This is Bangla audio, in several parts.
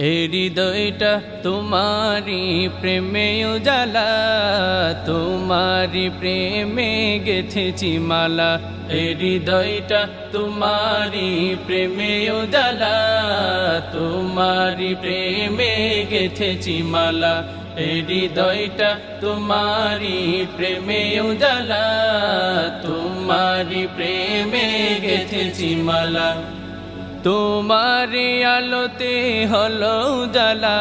এই হৃদয়টা তোমারি প্রেমে উজালা, তোমারি প্রেমে গেথেছি মালা। এই হৃদয়টা তোমারি প্রেমে উজালা, তোমারি প্রেমে গেথেছি মালা। এই হৃদয়টা তোমারি প্রেমে উজালা, তোমারি প্রেমে গেথেছি মালা। তোমারি আলোতে হলো উজালা,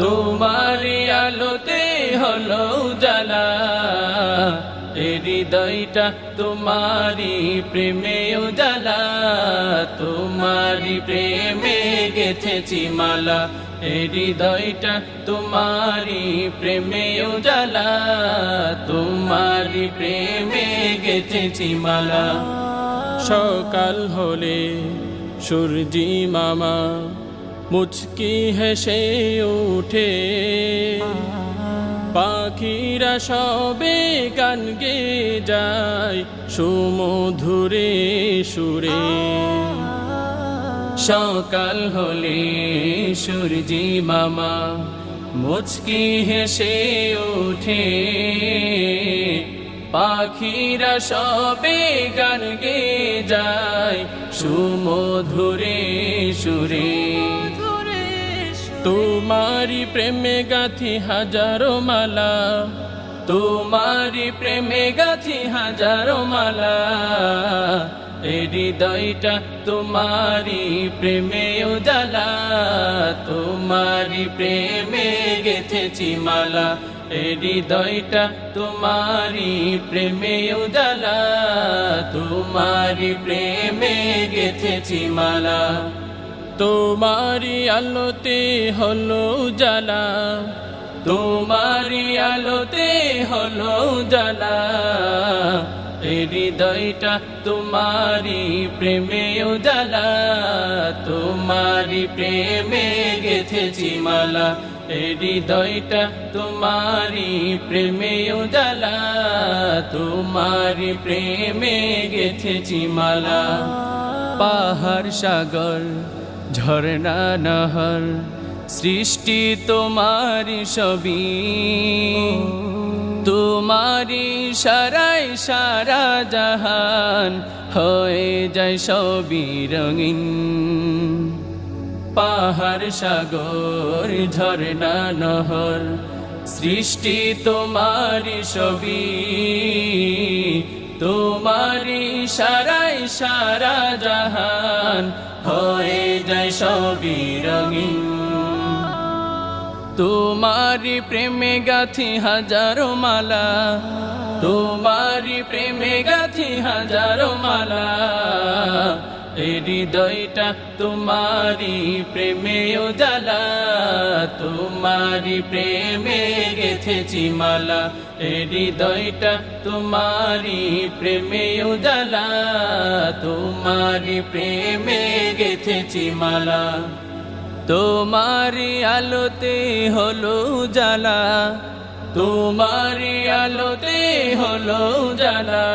তোমারি আলোতে হলো উজালা। এই হৃদয়টা তোমারি প্রেমে উজালা, তোমারি প্রেমে গেথেছি মালা। এই হৃদয়টা তোমারি প্রেমে উজালা, তোমারি প্রেমে গেথেছি মালা। সকাল হলে সূর্যি মামা মুচকি হেসে ওঠে, পাখিরা সবে গান গেয়ে যায় সুমধুরে সুরে। সকাল হলে সূর্যি মামা মুচকি হেসে ওঠে, পাখিরা সবে গান গেয়ে যায় সুমধুরে সুরে। তোমারি প্রেমে গাথি হাজারো মালা, তোমারি প্রেমে গাথি হাজারো মালা। এই হৃদয়টা তোমারি প্রেমে উজালা, তোমারি প্রেমে গেথেছি মালা। এই হৃদয়টা তোমারি প্রেমে উজালা, তোমারি প্রেমে গেথেছি মালা। তোমারি আলোতে হলো উজালা, তোমারি আলোতে হলো উজালা। এই হৃদয়টা তোমারি প্রেমে উজালা, তোমারি প্রেমে গেথেছি মালা। এই হৃদয়টা তোমারি প্রেমে উজালা, তোমারি প্রেমে গেথেছি মালা। পাহাড় সাগর ঝরনা নহর সৃষ্টি তোমারি সবই, তোমারি সারায় সারা জাহান হয়ে যায় সবই রঙিন। পাহাড় সাগর ঝরনা নহর সৃষ্টি তোমারি সবই, তোমারি সারায় সারা জাহান হয়ে যায় সবই রঙিন। তোমারি প্রেমে গাথি হাজারো মালা, তোমারি প্রেমে গাথি হাজারো মালা। এই হৃদয়টা তোমারি প্রেমে উজালা, তোমারি প্রেমে গেথেছি মালা। এই হৃদয়টা তোমারি প্রেমে উজালা, তোমারি প্রেমে গেথেছি মালা। তোমারি আলোতে হলো উজালা, তোমারি আলোতে হলো উজালা।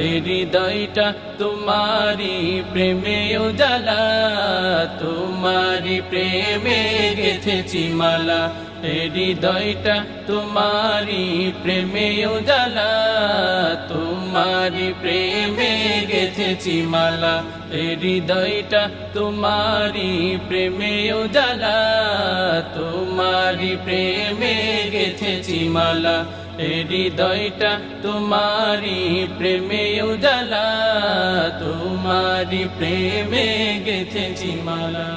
এই হৃদয়টা তোমারি প্রেমে উজালা, তোমারি প্রেমে গেথেছি মালা। এই হৃদয়টা তোমারি প্রেমে উজালা, তোমারি প্রেমে গেথেছি মালা। এই হৃদয়টা তোমারি প্রেমে উজালা, তোমারি প্রেমে গেথেছি মালা। এই হৃদয়টা তোমারি প্রেমে উজালা, তোমারি প্রেমে গেথেছি মালা।